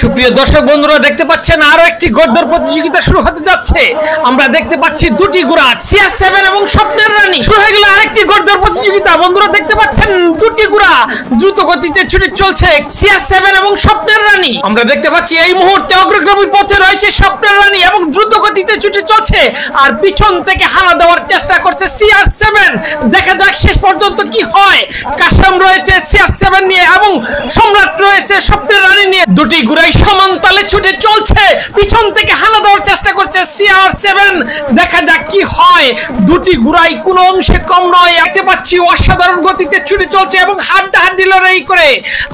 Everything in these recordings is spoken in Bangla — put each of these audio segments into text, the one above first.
সুপ্রিয় দর্শক বন্ধুরা দেখতে পাচ্ছেন আরো একটি গড়দৌড় প্রতিযোগিতা শুরু হতে যাচ্ছে। আমরা দেখতে পাচ্ছি দুটি ঘোড়া CR7 এবং স্বপ্নের রানী। শুরু হয়ে গেল আরেকটি গড়দৌড় প্রতিযোগিতা। বন্ধুরা দেখতে পাচ্ছেন দুটি ঘোড়া দ্রুত গতিতে ছুটে চলছে CR7 এবং স্বপ্নের রানী। আমরা দেখতে পাচ্ছি এই মুহূর্তে অগ্রগামীর পথে রয়েছে স্বপ্নের রানী এবং দ্রুত গতিতে ছুটে চলছে, আর পিছন থেকে হানা দেওয়ার চেষ্টা করছে CR7। দেখা যাক শেষ পর্যন্ত কি হয়। কাশেম রয়েছে CR7 নিয়ে এবং সম্রাট রয়েছে স্বপ্নের রানী নিয়ে। দুটি ঘোড়াই সমান তালে ছুটে চলছে, পিছন থেকে হানা দেওয়ার চেষ্টা করছে CR7। দেখা যাক কি হয়। দুটি ঘোড়াই কোনো অংশে কম নয়। দেখতে পাচ্ছি অসাধারণ গতিতে ছুটে চলছে এবং হাড্ডাহাড্ডি লড়াই করে।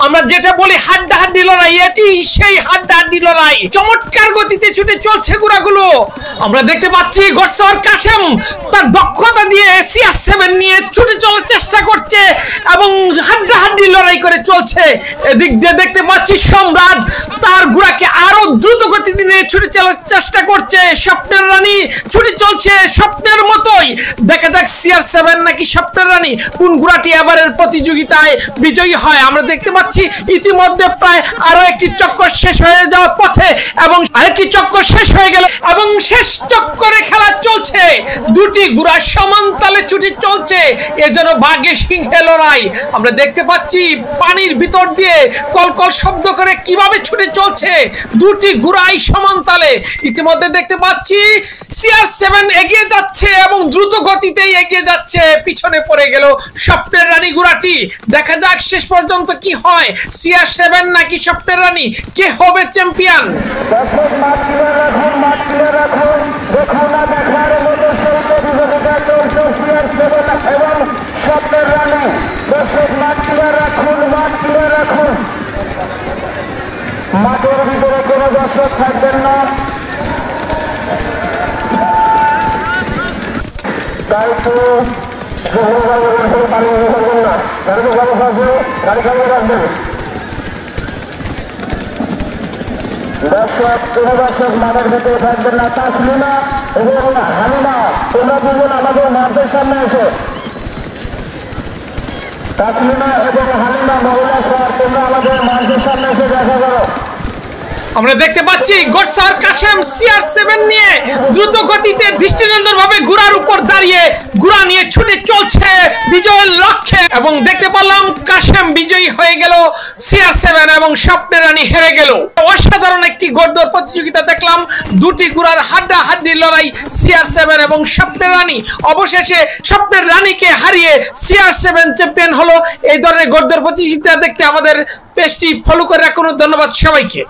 আমরা যেটা বলি হাড্ডাহাড্ডি লড়াই, এটি সেই হাড্ডাহাড্ডি লড়াই। চমৎকার গতিতে ছুটে চলছে ঘোড়াগুলো। আমরা দেখতে পাচ্ছি ঘোড়সওয়ার কাশেম তার দক্ষতা দিয়ে CR7 নিয়ে ছুটে চলার চেষ্টা করছে এবং হাড্ডাহাড্ডি লড়াই করে চলছে। এদিক দিয়ে দেখতে পাচ্ছি সম্রাট তার ঘোড়াকে আরো দ্রুত গতিতে নিয়ে ছুটে চলার চেষ্টা করছে। স্বপ্নের রানী ছুটে চলছে স্বপ্নের মতোই। দেখা যাক CR7 নাকি স্বপ্নের রানী কোন ঘোড়াটি এবারের প্রতিযোগিতায় বিজয়ী হয়। আমরা দেখতে পাচ্ছি ইতিমধ্যে প্রায় আরো একটি চক্কর শেষ হয়ে যাওয়ার পথে এবং আরেকটি চক্কর শেষ হয়ে গেল এবং শেষ চক্করে খেলা চলছে। দুটি ঘোড়া সমান তালে ছুটে চলছে, এর জন্য ভাগ্যে সিংহে লড়াই। আমরা দেখতে পাচ্ছি পানির ভিতর দিয়ে কলকল শব্দ করে কিভাবে ছুটে চলছে দুটি ঘোড়াই সমান তালে। ইতিমধ্যে দেখতে পাচ্ছি CR7 এগিয়ে যাচ্ছে এবং দ্রুত গতিতেই এগিয়ে যাচ্ছে। পিছনে পড়ে গেল স্বপ্নের রানী ঘোড়াটি। দেখা যাক শেষ পর্যন্ত কি হয়। CR7 নাকি স্বপ্নের রানী, কে হবে চ্যাম্পিয়ন? মাঠের ভিতরে কোনো দর্শক থাকবেন না, দায়িত্ব করবেন না, গাড়িতে গাড়ি থাকবে, গাড়ি সামনে রাখবেন। দর্শক কোনো দর্শক মাঠের ভিতরে থাকবেন না। তাসলিমা এবং হালিমা তোমরা দুজন আমাদের মাঠের সামনে এসো। তাসলিমা এবং হালিমা মহিলা স্যার তোমরা আমাদের মাঠের সামনে এসে দেখা করো। আমরা দেখতে পাচ্ছি ঘোড়সওয়ার কাশেম CR7 নিয়ে দ্রুত গতিতে দৃষ্টিনন্দন ভাবে ঘোড়ার উপর দাঁড়িয়ে ঘোড়া নিয়ে ছুটে চলছে বিজয়ের লক্ষ্যে এবং দেখতে পারলাম কাশেম বিজয়ী হয়ে গেল, CR7 এবং স্বপ্নের রানী হেরে গেল। অসাধারণ একটি গড়দৌড় প্রতিযোগিতা দেখলাম। দুটি ঘোড়ার হাড্ডাহাড্ডি লড়াই CR7 এবং স্বপ্নের রানী। অবশেষে স্বপ্নের রানীকে হারিয়ে CR7 চ্যাম্পিয়ন হলো। এই ধরনের গড়দৌড় প্রতিযোগিতা দেখতে আমাদের পেজটি ফলো করে রাখুন। ধন্যবাদ সবাইকে।